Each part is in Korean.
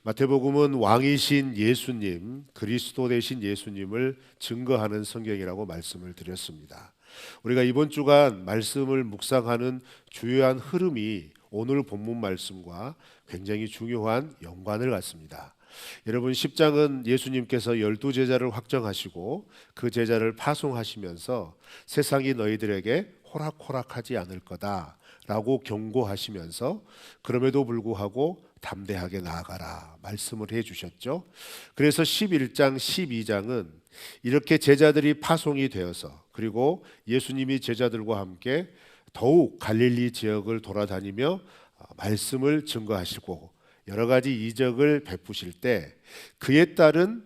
마태복음은 왕이신 예수님, 그리스도 되신 예수님을 증거하는 성경이라고 말씀을 드렸습니다. 우리가 이번 주간 말씀을 묵상하는 주요한 흐름이 오늘 본문 말씀과 굉장히 중요한 연관을 갖습니다. 여러분, 10장은 예수님께서 12제자를 확정하시고 그 제자를 파송하시면서 세상이 너희들에게 호락호락하지 않을 거다 라고 경고하시면서 그럼에도 불구하고 담대하게 나아가라 말씀을 해주셨죠. 그래서 11장 12장은 이렇게 제자들이 파송이 되어서 그리고 예수님이 제자들과 함께 더욱 갈릴리 지역을 돌아다니며 말씀을 증거하시고 여러 가지 이적을 베푸실 때 그에 따른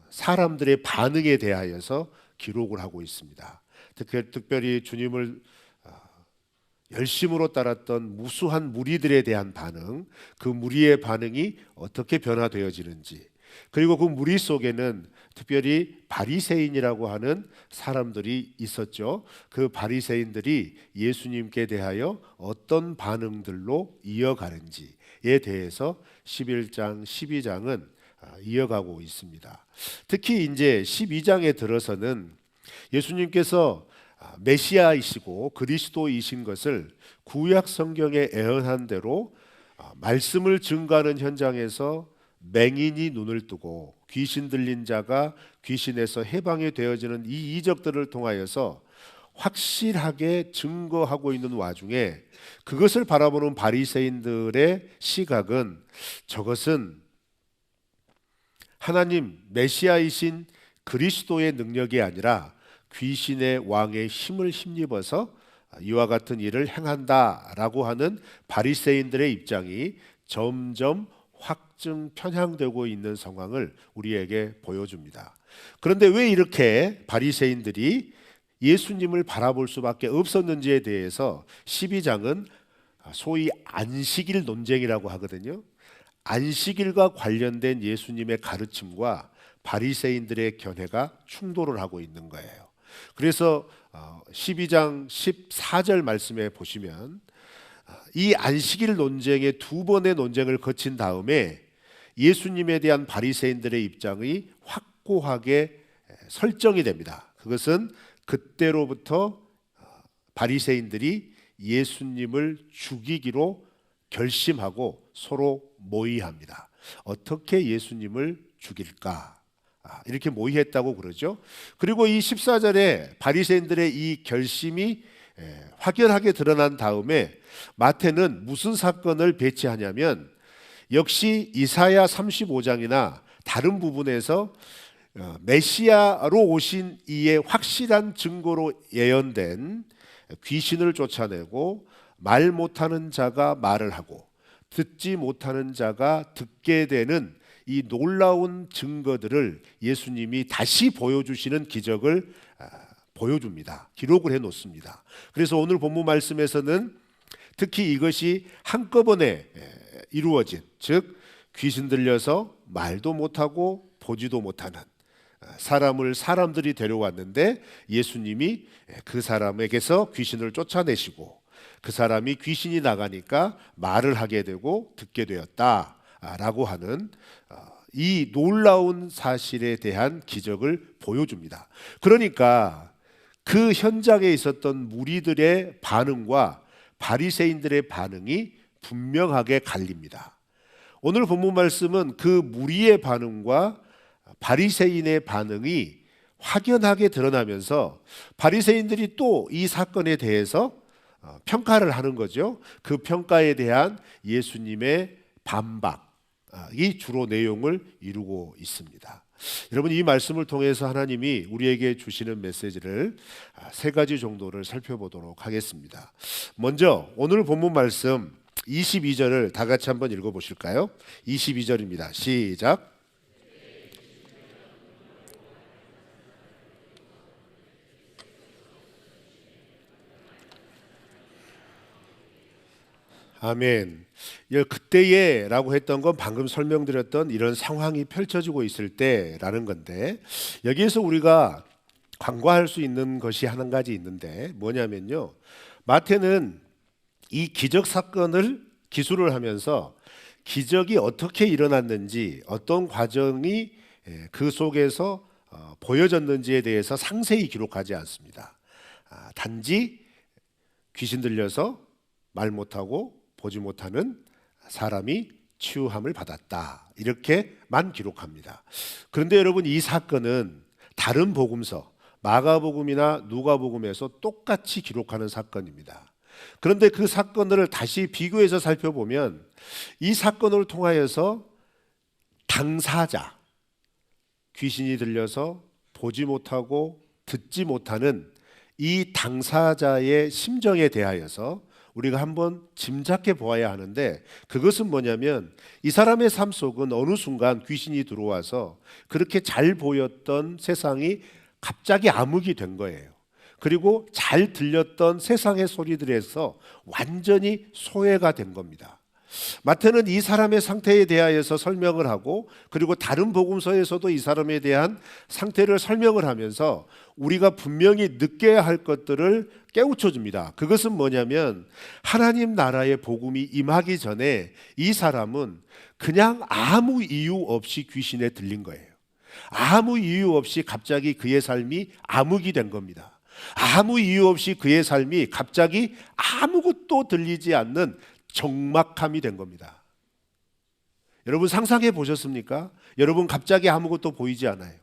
사람들의 반응에 대하여서 기록을 하고 있습니다. 특별히 주님을 열심으로 따랐던 무수한 무리들에 대한 반응, 그 무리의 반응이 어떻게 변화되어지는지, 그리고 그 무리 속에는 특별히 바리새인이라고 하는 사람들이 있었죠. 그 바리새인들이 예수님께 대하여 어떤 반응들로 이어가는지에 대해서 11장, 12장은 이어가고 있습니다. 특히 이제 12장에 들어서는 예수님께서 메시아이시고 그리스도이신 것을 구약 성경에 예언한 대로 말씀을 증거하는 현장에서 맹인이 눈을 뜨고 귀신 들린 자가 귀신에서 해방이 되어지는 이 이적들을 통하여서 확실하게 증거하고 있는 와중에 그것을 바라보는 바리새인들의 시각은 저것은 하나님 메시아이신 그리스도의 능력이 아니라 귀신의 왕의 힘을 힘입어서 이와 같은 일을 행한다라고 하는 바리새인들의 입장이 점점 확증 편향되고 있는 상황을 우리에게 보여줍니다. 그런데 왜 이렇게 바리새인들이 예수님을 바라볼 수밖에 없었는지에 대해서 12장은 소위 안식일 논쟁이라고 하거든요. 안식일과 관련된 예수님의 가르침과 바리새인들의 견해가 충돌을 하고 있는 거예요. 그래서 12장 14절 말씀에 보시면 이 안식일 논쟁의 두 번의 논쟁을 거친 다음에 예수님에 대한 바리새인들의 입장이 확고하게 설정이 됩니다. 그것은 그때로부터 바리새인들이 예수님을 죽이기로 결심하고 서로 모의합니다. 어떻게 예수님을 죽일까? 이렇게 모의했다고 그러죠. 그리고 이 14절에 바리새인들의 이 결심이 확연하게 드러난 다음에 마태는 무슨 사건을 배치하냐면 역시 이사야 35장이나 다른 부분에서 메시아로 오신 이의 확실한 증거로 예언된 귀신을 쫓아내고 말 못하는 자가 말을 하고 듣지 못하는 자가 듣게 되는 이 놀라운 증거들을 예수님이 다시 보여주시는 기적을 보여줍니다. 기록을 해놓습니다. 그래서 오늘 본문 말씀에서는 특히 이것이 한꺼번에 이루어진, 즉 귀신 들려서 말도 못하고 보지도 못하는 사람들이 데려왔는데 예수님이 그 사람에게서 귀신을 쫓아내시고 그 사람이 귀신이 나가니까 말을 하게 되고 듣게 되었다라고 하는 이 놀라운 사실에 대한 기적을 보여줍니다. 그러니까 그 현장에 있었던 무리들의 반응과 바리새인들의 반응이 분명하게 갈립니다. 오늘 본문 말씀은 그 무리의 반응과 바리새인의 반응이 확연하게 드러나면서 바리새인들이 또 이 사건에 대해서 평가를 하는 거죠. 그 평가에 대한 예수님의 반박이 주로 내용을 이루고 있습니다. 여러분, 이 말씀을 통해서 하나님이 우리에게 주시는 메시지를 세 가지 정도를 살펴보도록 하겠습니다. 먼저 오늘 본문 말씀 22절을 다 같이 한번 읽어보실까요? 22절입니다. 시작. 아멘. 그때에 라고 했던 건 방금 설명드렸던 이런 상황이 펼쳐지고 있을 때라는 건데, 여기에서 우리가 간과할 수 있는 것이 한 가지 있는데 뭐냐면요, 마태는 이 기적 사건을 기술을 하면서 기적이 어떻게 일어났는지, 어떤 과정이 그 속에서 보여졌는지에 대해서 상세히 기록하지 않습니다. 단지 귀신 들려서 말 못하고 보지 못하는 사람이 치유함을 받았다, 이렇게만 기록합니다. 그런데 여러분, 이 사건은 다른 복음서 마가복음이나 누가복음에서 똑같이 기록하는 사건입니다. 그런데 그 사건들을 다시 비교해서 살펴보면 이 사건을 통하여서 당사자, 귀신이 들려서 보지 못하고 듣지 못하는 이 당사자의 심정에 대하여서 우리가 한번 짐작해 보아야 하는데, 그것은 뭐냐면 이 사람의 삶 속은 어느 순간 귀신이 들어와서 그렇게 잘 보였던 세상이 갑자기 암흑이 된 거예요. 그리고 잘 들렸던 세상의 소리들에서 완전히 소외가 된 겁니다. 마태는 이 사람의 상태에 대하여서 설명을 하고, 그리고 다른 복음서에서도 이 사람에 대한 상태를 설명을 하면서 우리가 분명히 느껴야 할 것들을 깨우쳐 줍니다. 그것은 뭐냐면 하나님 나라의 복음이 임하기 전에 이 사람은 그냥 아무 이유 없이 귀신에 들린 거예요. 아무 이유 없이 갑자기 그의 삶이 암흑이 된 겁니다. 아무 이유 없이 그의 삶이 갑자기 아무것도 들리지 않는 적막함이 된 겁니다. 여러분 상상해 보셨습니까? 여러분 갑자기 아무것도 보이지 않아요.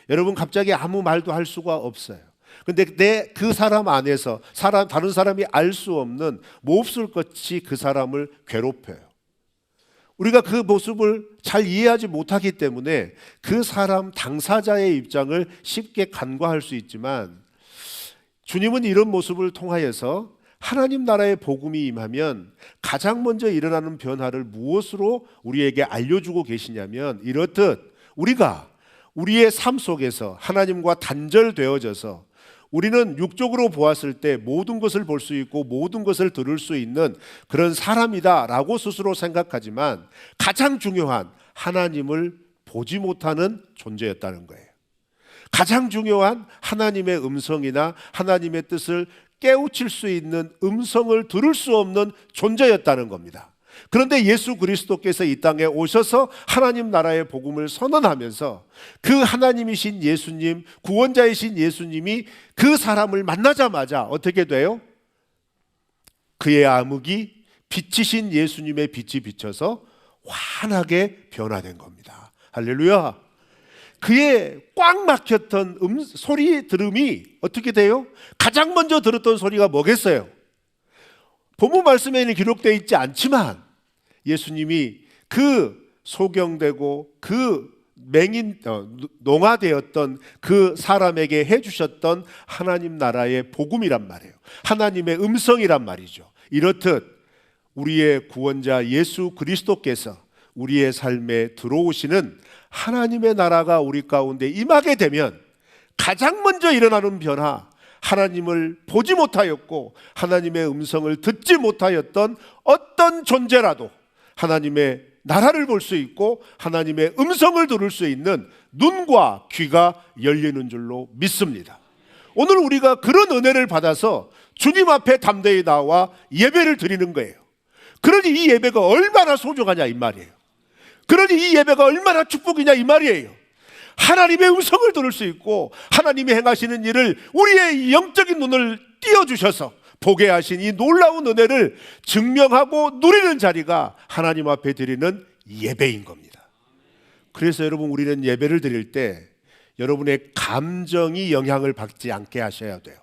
여러분 갑자기 아무 말도 할 수가 없어요. 근데 그 사람 안에서 다른 사람이 알 수 없는 몹쓸 것이 그 사람을 괴롭혀요. 우리가 그 모습을 잘 이해하지 못하기 때문에 그 사람 당사자의 입장을 쉽게 간과할 수 있지만, 주님은 이런 모습을 통하여서 하나님 나라의 복음이 임하면 가장 먼저 일어나는 변화를 무엇으로 우리에게 알려주고 계시냐면, 이렇듯 우리가 우리의 삶 속에서 하나님과 단절되어져서 우리는 육적으로 보았을 때 모든 것을 볼 수 있고 모든 것을 들을 수 있는 그런 사람이다 라고 스스로 생각하지만, 가장 중요한 하나님을 보지 못하는 존재였다는 거예요. 가장 중요한 하나님의 음성이나 하나님의 뜻을 깨우칠 수 있는 음성을 들을 수 없는 존재였다는 겁니다. 그런데 예수 그리스도께서 이 땅에 오셔서 하나님 나라의 복음을 선언하면서 그 하나님이신 예수님, 구원자이신 예수님이 그 사람을 만나자마자 어떻게 돼요? 그의 암흑이 빛이신 예수님의 빛이 비쳐서 환하게 변화된 겁니다. 할렐루야. 그의 꽉 막혔던 소리 들음이 어떻게 돼요? 가장 먼저 들었던 소리가 뭐겠어요? 본문 말씀에는 기록되어 있지 않지만 예수님이 그 소경되고 그 농화되었던 그 사람에게 해주셨던 하나님 나라의 복음이란 말이에요. 하나님의 음성이란 말이죠. 이렇듯 우리의 구원자 예수 그리스도께서 우리의 삶에 들어오시는 하나님의 나라가 우리 가운데 임하게 되면 가장 먼저 일어나는 변화, 하나님을 보지 못하였고 하나님의 음성을 듣지 못하였던 어떤 존재라도 하나님의 나라를 볼 수 있고 하나님의 음성을 들을 수 있는 눈과 귀가 열리는 줄로 믿습니다. 오늘 우리가 그런 은혜를 받아서 주님 앞에 담대히 나와 예배를 드리는 거예요. 그러니 이 예배가 얼마나 소중하냐 이 말이에요. 그러니 이 예배가 얼마나 축복이냐 이 말이에요. 하나님의 음성을 들을 수 있고 하나님이 행하시는 일을 우리의 영적인 눈을 띄워주셔서 보게 하신 이 놀라운 은혜를 증명하고 누리는 자리가 하나님 앞에 드리는 예배인 겁니다. 그래서 여러분, 우리는 예배를 드릴 때 여러분의 감정이 영향을 받지 않게 하셔야 돼요.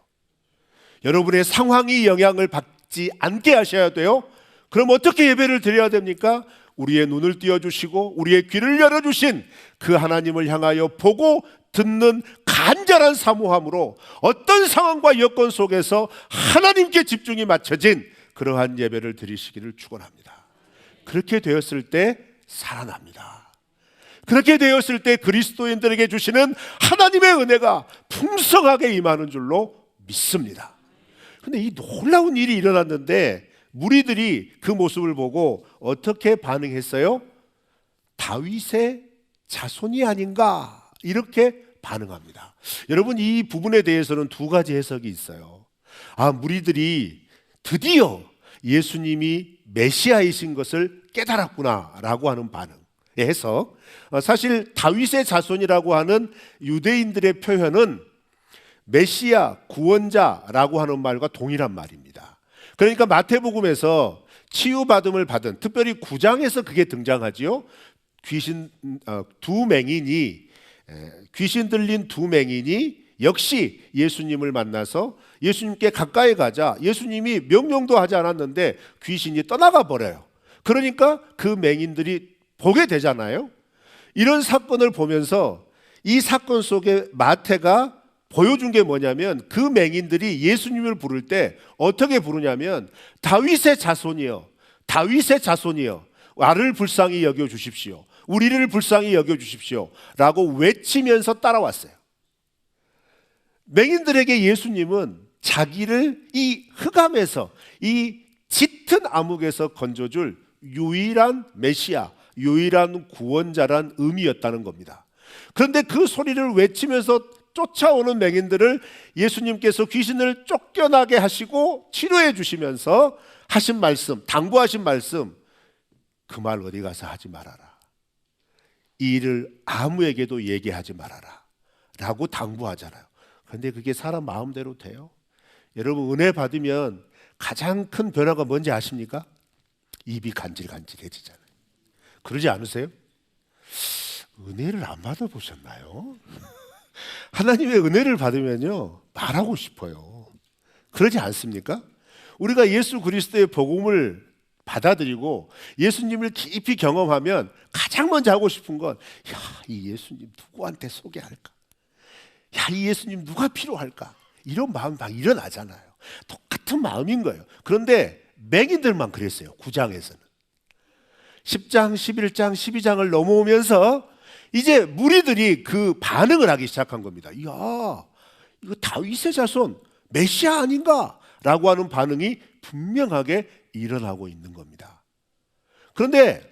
여러분의 상황이 영향을 받지 않게 하셔야 돼요. 그럼 어떻게 예배를 드려야 됩니까? 우리의 눈을 띄워주시고 우리의 귀를 열어주신 그 하나님을 향하여 보고 듣는 간절한 사모함으로 어떤 상황과 여건 속에서 하나님께 집중이 맞춰진 그러한 예배를 드리시기를 축원합니다. 그렇게 되었을 때 살아납니다. 그렇게 되었을 때 그리스도인들에게 주시는 하나님의 은혜가 풍성하게 임하는 줄로 믿습니다. 그런데 이 놀라운 일이 일어났는데 무리들이 그 모습을 보고 어떻게 반응했어요? 다윗의 자손이 아닌가 이렇게 반응합니다. 여러분, 이 부분에 대해서는 두 가지 해석이 있어요. 무리들이 드디어 예수님이 메시아이신 것을 깨달았구나라고 하는 반응에 해서 사실 다윗의 자손이라고 하는 유대인들의 표현은 메시아, 구원자라고 하는 말과 동일한 말입니다. 그러니까 마태복음에서 치유받음을 받은, 특별히 9장에서 그게 등장하지요. 귀신 들린 두 맹인이 역시 예수님을 만나서 예수님께 가까이 가자 예수님이 명령도 하지 않았는데 귀신이 떠나가 버려요. 그러니까 그 맹인들이 보게 되잖아요. 이런 사건을 보면서 이 사건 속에 마태가 보여준 게 뭐냐면 그 맹인들이 예수님을 부를 때 어떻게 부르냐면 다윗의 자손이여, 다윗의 자손이여, 나를 불쌍히 여겨 주십시오, 우리를 불쌍히 여겨 주십시오 라고 외치면서 따라왔어요. 맹인들에게 예수님은 자기를 이 흑암에서, 이 짙은 암흑에서 건져줄 유일한 메시아, 유일한 구원자란 의미였다는 겁니다. 그런데 그 소리를 외치면서 쫓아오는 맹인들을 예수님께서 귀신을 쫓겨나게 하시고 치료해 주시면서 하신 말씀, 당부하신 말씀, 그 말 어디 가서 하지 말아라, 이 일을 아무에게도 얘기하지 말아라 라고 당부하잖아요. 그런데 그게 사람 마음대로 돼요? 여러분, 은혜 받으면 가장 큰 변화가 뭔지 아십니까? 입이 간질간질해지잖아요. 그러지 않으세요? 은혜를 안 받아보셨나요? 하나님의 은혜를 받으면요 말하고 싶어요. 그러지 않습니까? 우리가 예수 그리스도의 복음을 받아들이고 예수님을 깊이 경험하면 가장 먼저 하고 싶은 건, 야, 이 예수님 누구한테 소개할까? 야, 이 예수님 누가 필요할까? 이런 마음이 막 일어나잖아요. 똑같은 마음인 거예요. 그런데 맹인들만 그랬어요. 9장에서는 10장, 11장, 12장을 넘어오면서 이제 무리들이 그 반응을 하기 시작한 겁니다. 이야, 이거 다윗의 자손 메시아 아닌가? 라고 하는 반응이 분명하게 일어나고 있는 겁니다. 그런데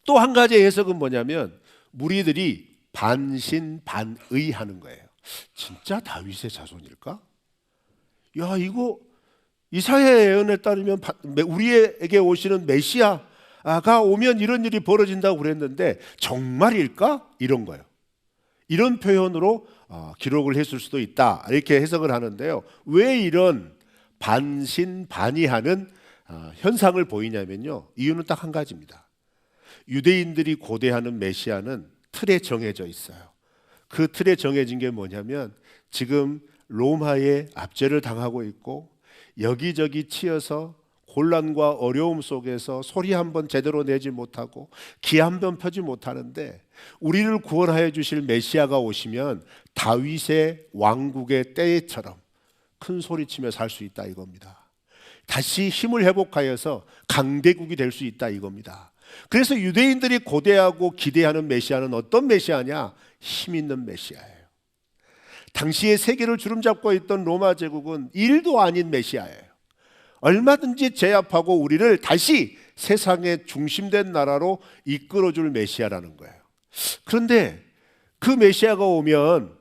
또 한 가지 해석은 뭐냐면 무리들이 반신반의하는 거예요. 진짜 다윗의 자손일까? 야, 이거 이사야의 예언에 따르면 우리에게 오시는 메시아가 오면 이런 일이 벌어진다고 그랬는데 정말일까? 이런 거예요. 이런 표현으로 기록을 했을 수도 있다, 이렇게 해석을 하는데요. 왜 이런 반신반의하는 현상을 보이냐면요, 이유는 딱 한 가지입니다. 유대인들이 고대하는 메시아는 틀에 정해져 있어요. 그 틀에 정해진 게 뭐냐면 지금 로마의 압제를 당하고 있고 여기저기 치여서 곤란과 어려움 속에서 소리 한번 제대로 내지 못하고 기 한번 펴지 못하는데, 우리를 구원하여 주실 메시아가 오시면 다윗의 왕국의 때처럼 큰 소리치며 살 수 있다 이겁니다. 다시 힘을 회복하여서 강대국이 될 수 있다 이겁니다. 그래서 유대인들이 고대하고 기대하는 메시아는 어떤 메시아냐? 힘 있는 메시아예요. 당시에 세계를 주름잡고 있던 로마 제국은 일도 아닌 메시아예요. 얼마든지 제압하고 우리를 다시 세상의 중심된 나라로 이끌어줄 메시아라는 거예요. 그런데 그 메시아가 오면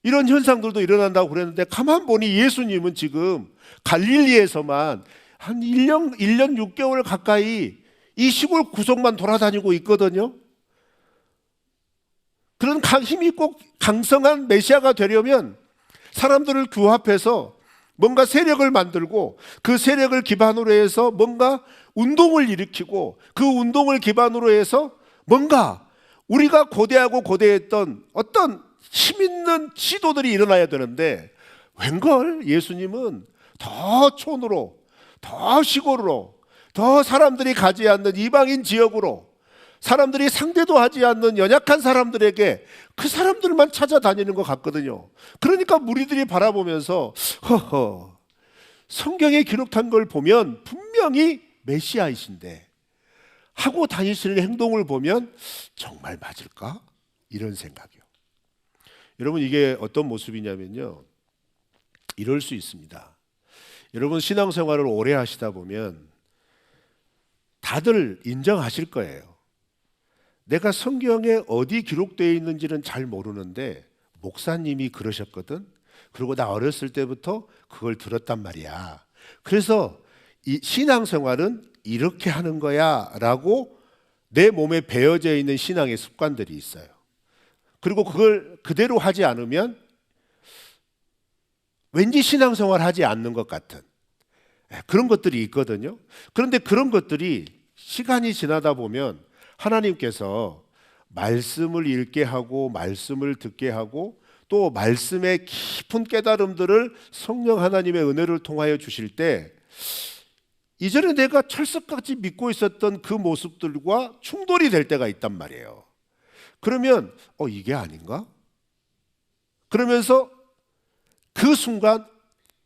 이런 현상들도 일어난다고 그랬는데 가만 보니 예수님은 지금 갈릴리에서만 한 1년 6개월 가까이 이 시골 구석만 돌아다니고 있거든요. 그런 힘 있고 강성한 메시아가 되려면 사람들을 규합해서 뭔가 세력을 만들고 그 세력을 기반으로 해서 뭔가 운동을 일으키고 그 운동을 기반으로 해서 뭔가 우리가 고대하고 고대했던 어떤 힘 있는 지도들이 일어나야 되는데, 웬걸 예수님은 더 촌으로, 더 시골으로, 더 사람들이 가지 않는 이방인 지역으로, 사람들이 상대도 하지 않는 연약한 사람들에게 그 사람들만 찾아다니는 것 같거든요. 그러니까 무리들이 바라보면서 허허, 성경에 기록한 걸 보면 분명히 메시아이신데 하고 다니시는 행동을 보면 정말 맞을까? 이런 생각이요. 여러분, 이게 어떤 모습이냐면요, 이럴 수 있습니다. 여러분, 신앙생활을 오래 하시다 보면 다들 인정하실 거예요. 내가 성경에 어디 기록되어 있는지는 잘 모르는데 목사님이 그러셨거든. 그리고 나 어렸을 때부터 그걸 들었단 말이야. 그래서 이 신앙생활은 이렇게 하는 거야 라고 내 몸에 배어져 있는 신앙의 습관들이 있어요. 그리고 그걸 그대로 하지 않으면 왠지 신앙생활 하지 않는 것 같은 그런 것들이 있거든요. 그런데 그런 것들이 시간이 지나다 보면 하나님께서 말씀을 읽게 하고 말씀을 듣게 하고 또 말씀의 깊은 깨달음들을 성령 하나님의 은혜를 통하여 주실 때 이전에 내가 철석같이 믿고 있었던 그 모습들과 충돌이 될 때가 있단 말이에요. 그러면 이게 아닌가? 그러면서 그 순간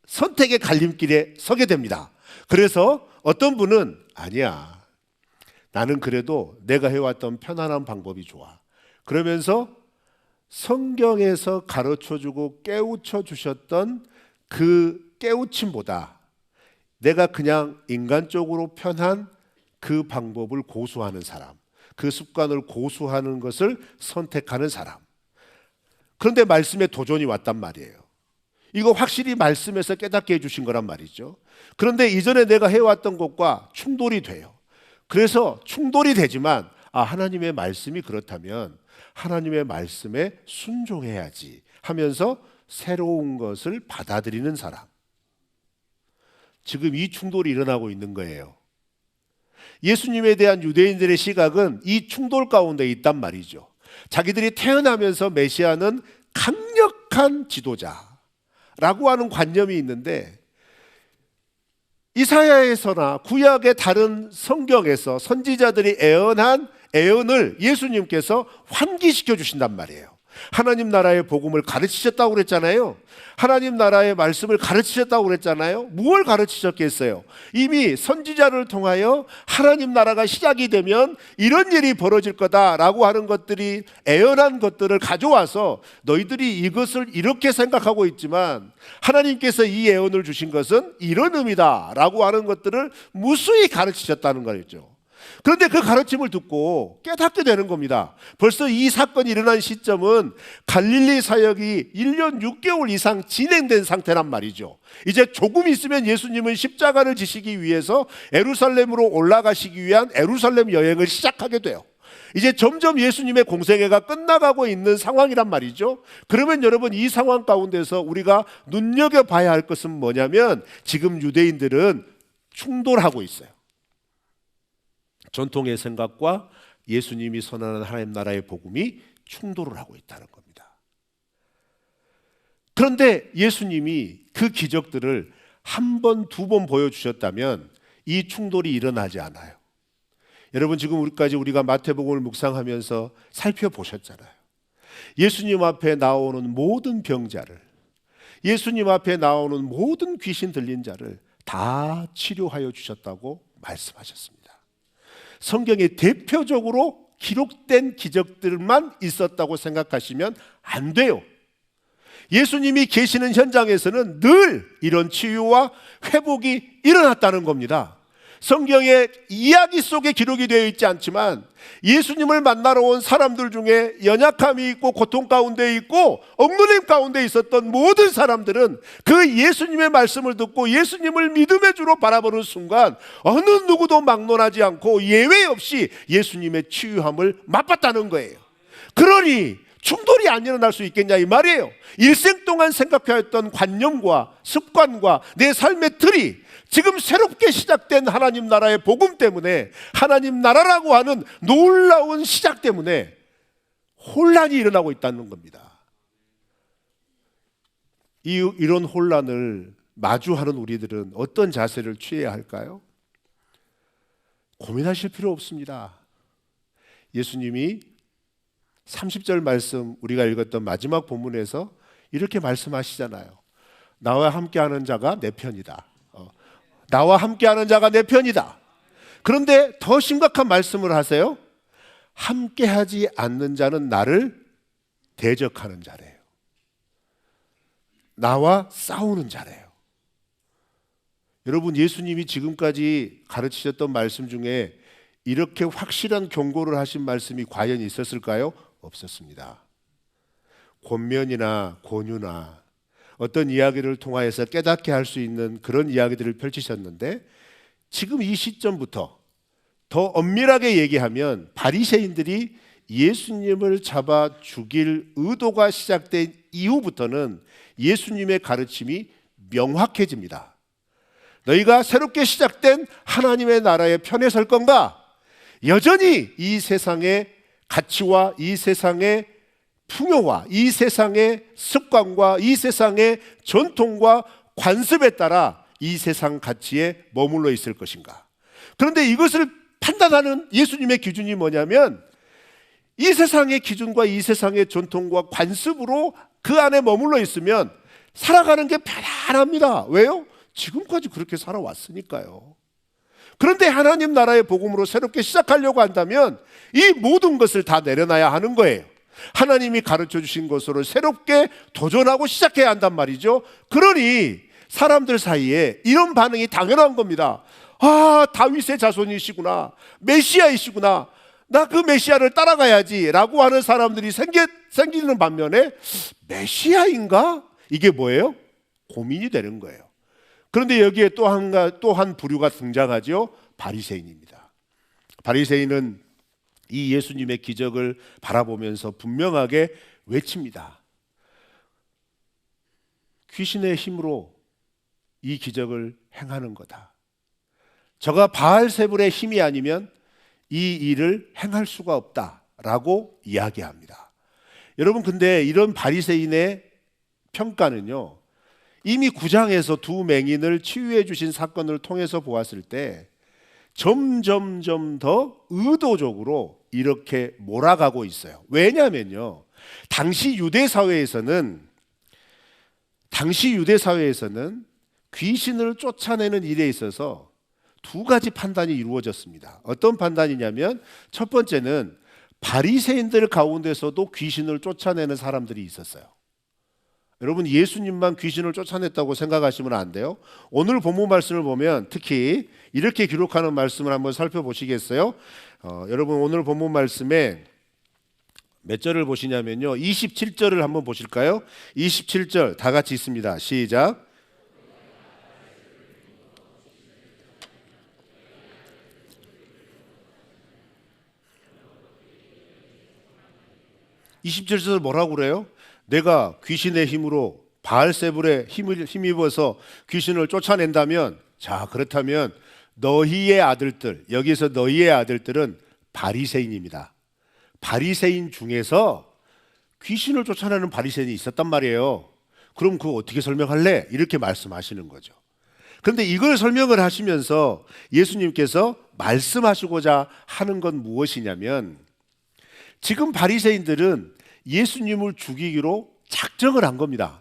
선택의 갈림길에 서게 됩니다. 그래서 어떤 분은 아니야, 나는 그래도 내가 해왔던 편안한 방법이 좋아. 그러면서 성경에서 가르쳐주고 깨우쳐 주셨던 그 깨우침보다 내가 그냥 인간적으로 편한 그 방법을 고수하는 사람, 그 습관을 고수하는 것을 선택하는 사람. 그런데 말씀에 도전이 왔단 말이에요. 이거 확실히 말씀에서 깨닫게 해주신 거란 말이죠. 그런데 이전에 내가 해왔던 것과 충돌이 돼요. 그래서 충돌이 되지만 하나님의 말씀이 그렇다면 하나님의 말씀에 순종해야지 하면서 새로운 것을 받아들이는 사람. 지금 이 충돌이 일어나고 있는 거예요. 예수님에 대한 유대인들의 시각은 이 충돌 가운데 있단 말이죠. 자기들이 태어나면서 메시아는 강력한 지도자라고 하는 관념이 있는데 이사야에서나 구약의 다른 성경에서 선지자들이 애언한 애언을 예수님께서 환기시켜 주신단 말이에요. 하나님 나라의 복음을 가르치셨다고 그랬잖아요. 하나님 나라의 말씀을 가르치셨다고 그랬잖아요. 무엇을 가르치셨겠어요? 이미 선지자를 통하여 하나님 나라가 시작이 되면 이런 일이 벌어질 거다라고 하는 것들이 애언한 것들을 가져와서 너희들이 이것을 이렇게 생각하고 있지만 하나님께서 이 애언을 주신 것은 이런 의미다라고 하는 것들을 무수히 가르치셨다는 거였죠. 그런데 그 가르침을 듣고 깨닫게 되는 겁니다. 벌써 이 사건이 일어난 시점은 갈릴리 사역이 1년 6개월 이상 진행된 상태란 말이죠. 이제 조금 있으면 예수님은 십자가를 지시기 위해서 예루살렘으로 올라가시기 위한 예루살렘 여행을 시작하게 돼요. 이제 점점 예수님의 공생애가 끝나가고 있는 상황이란 말이죠. 그러면 여러분, 이 상황 가운데서 우리가 눈여겨봐야 할 것은 뭐냐면 지금 유대인들은 충돌하고 있어요. 전통의 생각과 예수님이 선언한 하나님 나라의 복음이 충돌을 하고 있다는 겁니다. 그런데 예수님이 그 기적들을 한 번, 두 번 보여주셨다면 이 충돌이 일어나지 않아요. 여러분, 지금 우리가 마태복음을 묵상하면서 살펴보셨잖아요. 예수님 앞에 나오는 모든 병자를, 예수님 앞에 나오는 모든 귀신 들린 자를 다 치료하여 주셨다고 말씀하셨습니다. 성경에 대표적으로 기록된 기적들만 있었다고 생각하시면 안 돼요. 예수님이 계시는 현장에서는 늘 이런 치유와 회복이 일어났다는 겁니다. 성경의 이야기 속에 기록이 되어 있지 않지만 예수님을 만나러 온 사람들 중에 연약함이 있고 고통 가운데 있고 억눌림 가운데 있었던 모든 사람들은 그 예수님의 말씀을 듣고 예수님을 믿음의 주로 바라보는 순간 어느 누구도 막론하지 않고 예외 없이 예수님의 치유함을 맛봤다는 거예요. 그러니 충돌이 안 일어날 수 있겠냐 이 말이에요. 일생 동안 생각해왔던 관념과 습관과 내 삶의 틀이 지금 새롭게 시작된 하나님 나라의 복음 때문에, 하나님 나라라고 하는 놀라운 시작 때문에 혼란이 일어나고 있다는 겁니다. 이런 혼란을 마주하는 우리들은 어떤 자세를 취해야 할까요? 고민하실 필요 없습니다. 예수님이 30절 말씀, 우리가 읽었던 마지막 본문에서 이렇게 말씀하시잖아요. 나와 함께하는 자가 내 편이다. 나와 함께하는 자가 내 편이다. 그런데 더 심각한 말씀을 하세요. 함께하지 않는 자는 나를 대적하는 자래요. 나와 싸우는 자래요. 여러분, 예수님이 지금까지 가르치셨던 말씀 중에 이렇게 확실한 경고를 하신 말씀이 과연 있었을까요? 없었습니다. 권면이나 권유나 어떤 이야기를 통하여서 깨닫게 할 수 있는 그런 이야기들을 펼치셨는데 지금 이 시점부터 더 엄밀하게 얘기하면 바리새인들이 예수님을 잡아 죽일 의도가 시작된 이후부터는 예수님의 가르침이 명확해집니다. 너희가 새롭게 시작된 하나님의 나라의 편에 설 건가? 여전히 이 세상의 가치와 이 세상의 풍요와 이 세상의 습관과 이 세상의 전통과 관습에 따라 이 세상 가치에 머물러 있을 것인가? 그런데 이것을 판단하는 예수님의 기준이 뭐냐면 이 세상의 기준과 이 세상의 전통과 관습으로 그 안에 머물러 있으면 살아가는 게 편안합니다. 왜요? 지금까지 그렇게 살아왔으니까요. 그런데 하나님 나라의 복음으로 새롭게 시작하려고 한다면 이 모든 것을 다 내려놔야 하는 거예요. 하나님이 가르쳐 주신 것으로 새롭게 도전하고 시작해야 한단 말이죠. 그러니 사람들 사이에 이런 반응이 당연한 겁니다. 아, 다윗의 자손이시구나, 메시아이시구나, 나 그 메시아를 따라가야지 라고 하는 사람들이 생기는 반면에 메시아인가? 이게 뭐예요? 고민이 되는 거예요. 그런데 여기에 또 한 부류가 등장하죠. 바리새인입니다. 바리새인은 이 예수님의 기적을 바라보면서 분명하게 외칩니다. 귀신의 힘으로 이 기적을 행하는 거다. 저가 바알세불의 힘이 아니면 이 일을 행할 수가 없다라고 이야기합니다. 여러분, 근데 이런 바리새인의 평가는요, 이미 9장에서 두 맹인을 치유해 주신 사건을 통해서 보았을 때 점점점 더 의도적으로 이렇게 몰아가고 있어요. 왜냐하면요, 당시 유대 사회에서는 귀신을 쫓아내는 일에 있어서 두 가지 판단이 이루어졌습니다. 어떤 판단이냐면 첫 번째는 바리새인들 가운데서도 귀신을 쫓아내는 사람들이 있었어요. 여러분, 예수님만 귀신을 쫓아냈다고 생각하시면 안 돼요. 오늘 본문 말씀을 보면 특히 이렇게 기록하는 말씀을 한번 살펴보시겠어요? 여러분, 오늘 본문 말씀에 몇 절을 보시냐면요, 27절을 한번 보실까요? 27절 다 같이 있습니다. 시작. (20절에서) 뭐라고 그래요? 내가 귀신의 힘으로 바알세불에 힘입어서 귀신을 쫓아낸다면, 자, 그렇다면 너희의 아들들, 여기서 너희의 아들들은 바리새인입니다. 바리새인 중에서 귀신을 쫓아내는 바리새인이 있었단 말이에요. 그럼 그거 어떻게 설명할래? 이렇게 말씀하시는 거죠. 그런데 이걸 설명을 하시면서 예수님께서 말씀하시고자 하는 건 무엇이냐면, 지금 바리새인들은 예수님을 죽이기로 작정을 한 겁니다.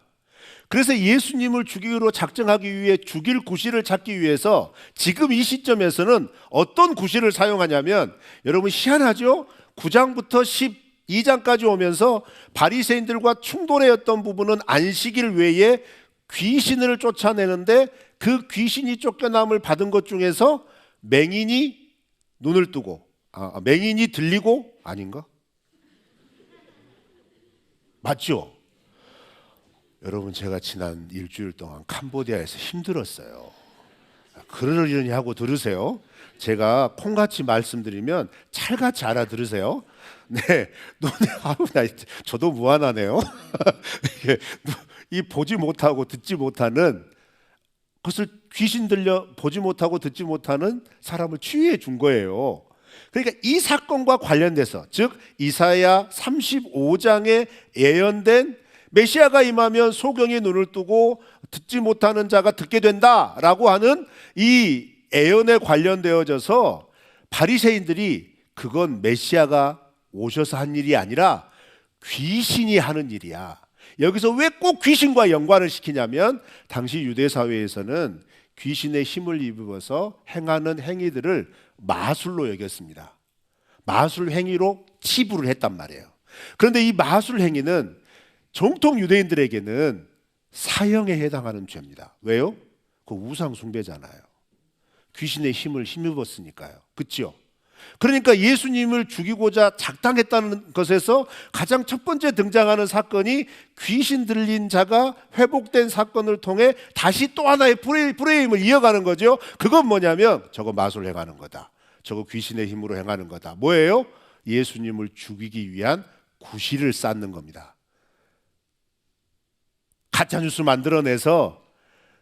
그래서 예수님을 죽이기로 작정하기 위해 죽일 구실을 찾기 위해서 지금 이 시점에서는 어떤 구실을 사용하냐면, 여러분 희한하죠? 9장부터 12장까지 오면서 바리새인들과 충돌했던 부분은 안식일 외에 귀신을 쫓아내는데, 그 귀신이 쫓겨남을 받은 것 중에서 맹인이 눈을 뜨고, 맹인이 들리고, 아닌가? 맞죠? 여러분, 제가 지난 일주일 동안 캄보디아에서 힘들었어요. 그러려니 하고 들으세요. 제가 콩같이 말씀드리면 찰같이 알아들으세요. 네, 저도 무한하네요. 이 보지 못하고 듣지 못하는 그것을 귀신 들려 보지 못하고 듣지 못하는 사람을 치유해 준 거예요. 그러니까 이 사건과 관련돼서, 즉 이사야 35장에 예언된 메시아가 임하면 소경이 눈을 뜨고 듣지 못하는 자가 듣게 된다라고 하는 이 예언에 관련되어져서 바리새인들이 그건 메시아가 오셔서 한 일이 아니라 귀신이 하는 일이야. 여기서 왜 꼭 귀신과 연관을 시키냐면, 당시 유대 사회에서는 귀신의 힘을 입어서 행하는 행위들을 마술로 여겼습니다. 마술 행위로 치부를 했단 말이에요. 그런데 이 마술 행위는 정통 유대인들에게는 사형에 해당하는 죄입니다. 왜요? 그 우상 숭배잖아요. 귀신의 힘을 힘입었으니까요. 그렇죠? 그러니까 예수님을 죽이고자 작당했다는 것에서 가장 첫 번째 등장하는 사건이 귀신 들린 자가 회복된 사건을 통해 다시 또 하나의 프레임을 이어가는 거죠. 그건 뭐냐면 저거 마술 행하는 거다. 저거 귀신의 힘으로 행하는 거다. 뭐예요? 예수님을 죽이기 위한 구실을 쌓는 겁니다. 가짜뉴스 만들어내서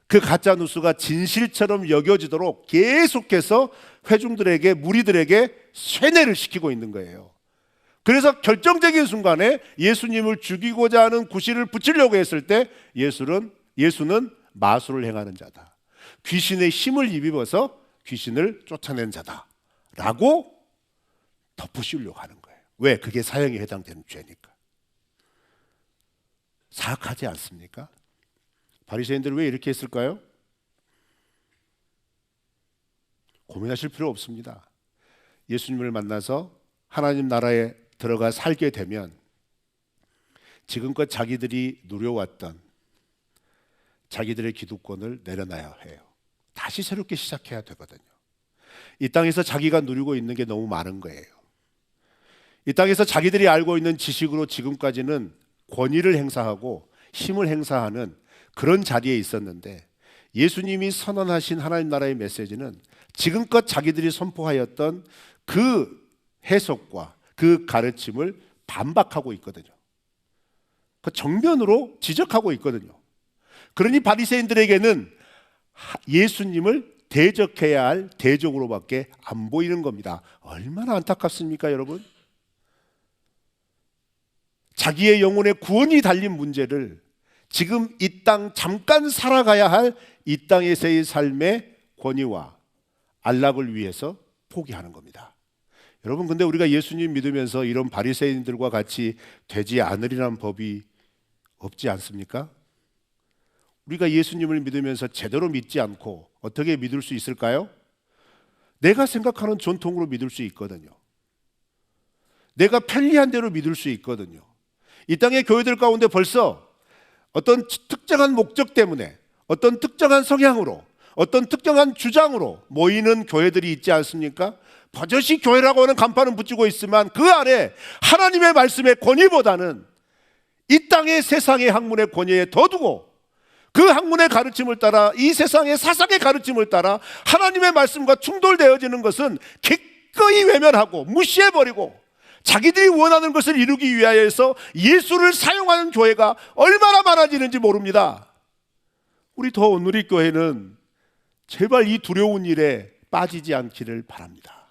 그 가짜뉴스가 진실처럼 여겨지도록 계속해서 회중들에게, 무리들에게 쇠뇌를 시키고 있는 거예요. 그래서 결정적인 순간에 예수님을 죽이고자 하는 구실을 붙이려고 했을 때 예수는 마술을 행하는 자다, 귀신의 힘을 입어서 귀신을 쫓아낸 자다 라고 덮으시려고 하는 거예요. 왜? 그게 사형에 해당되는 죄니까. 사악하지 않습니까? 바리새인들은 왜 이렇게 했을까요? 고민하실 필요 없습니다. 예수님을 만나서 하나님 나라에 들어가 살게 되면 지금껏 자기들이 누려왔던 자기들의 기득권을 내려놔야 해요. 다시 새롭게 시작해야 되거든요. 이 땅에서 자기가 누리고 있는 게 너무 많은 거예요. 이 땅에서 자기들이 알고 있는 지식으로 지금까지는 권위를 행사하고 힘을 행사하는 그런 자리에 있었는데, 예수님이 선언하신 하나님 나라의 메시지는 지금껏 자기들이 선포하였던 그 해석과 그 가르침을 반박하고 있거든요. 그 정면으로 지적하고 있거든요. 그러니 바리새인들에게는 예수님을 대적해야 할 대적으로밖에 안 보이는 겁니다. 얼마나 안타깝습니까, 여러분? 자기의 영혼의 구원이 달린 문제를 지금 이 땅 잠깐 살아가야 할 이 땅에서의 삶의 권위와 안락을 위해서 포기하는 겁니다. 여러분, 근데 우리가 예수님 믿으면서 이런 바리새인들과 같이 되지 않으리라는 법이 없지 않습니까? 우리가 예수님을 믿으면서 제대로 믿지 않고 어떻게 믿을 수 있을까요? 내가 생각하는 전통으로 믿을 수 있거든요. 내가 편리한 대로 믿을 수 있거든요. 이 땅의 교회들 가운데 벌써 어떤 특정한 목적 때문에, 어떤 특정한 성향으로, 어떤 특정한 주장으로 모이는 교회들이 있지 않습니까? 버젓이 교회라고 하는 간판은 붙이고 있지만 그 안에 하나님의 말씀의 권위보다는 이 땅의 세상의 학문의 권위에 더 두고 그 학문의 가르침을 따라, 이 세상의 사상의 가르침을 따라 하나님의 말씀과 충돌되어지는 것은 기꺼이 외면하고 무시해버리고 자기들이 원하는 것을 이루기 위하여서 예수를 사용하는 교회가 얼마나 많아지는지 모릅니다. 우리 더 온누리교회는 제발 이 두려운 일에 빠지지 않기를 바랍니다.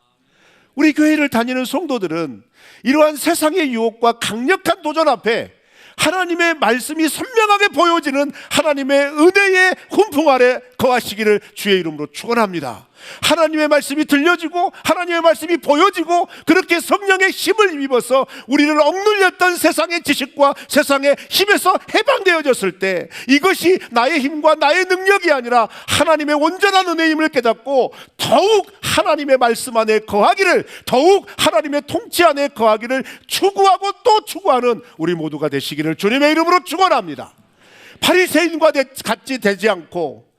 우리 교회를 다니는 성도들은 이러한 세상의 유혹과 강력한 도전 앞에 하나님의 말씀이 선명하게 보여지는 하나님의 은혜의 훈풍 아래 거하시기를 주의 이름으로 축원합니다. 하나님의 말씀이 들려지고 하나님의 말씀이 보여지고 그렇게 성령의 힘을 입어서 우리를 억눌렸던 세상의 지식과 세상의 힘에서 해방되어졌을 때 이것이 나의 힘과 나의 능력이 아니라 하나님의 온전한 은혜의 힘을 깨닫고 더욱 하나님의 말씀 안에 거하기를, 더욱 하나님의 통치 안에 거하기를 추구하고 또 추구하는 우리 모두가 되시기를 주님의 이름으로 축원합니다. 바리새인과 같이 되지 않고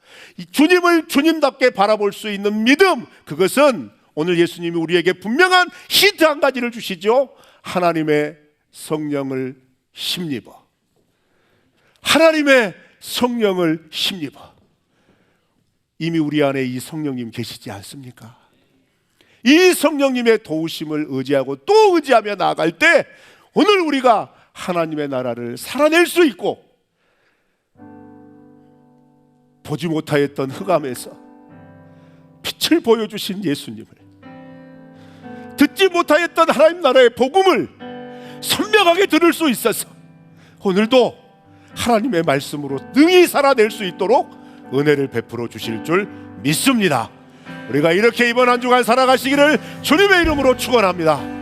주님을 주님답게 바라볼 수 있는 믿음, 그것은 오늘 예수님이 우리에게 분명한 힌트 한 가지를 주시죠. 하나님의 성령을 힘입어. 하나님의 성령을 힘입어. 이미 우리 안에 이 성령님 계시지 않습니까? 이 성령님의 도우심을 의지하고 또 의지하며 나아갈 때 오늘 우리가 하나님의 나라를 살아낼 수 있고, 보지 못하였던 흑암에서 빛을 보여주신 예수님을, 듣지 못하였던 하나님 나라의 복음을 선명하게 들을 수 있어서 오늘도 하나님의 말씀으로 능히 살아낼 수 있도록 은혜를 베풀어 주실 줄 믿습니다. 우리가 이렇게 이번 한 주간 살아가시기를 주님의 이름으로 축원합니다.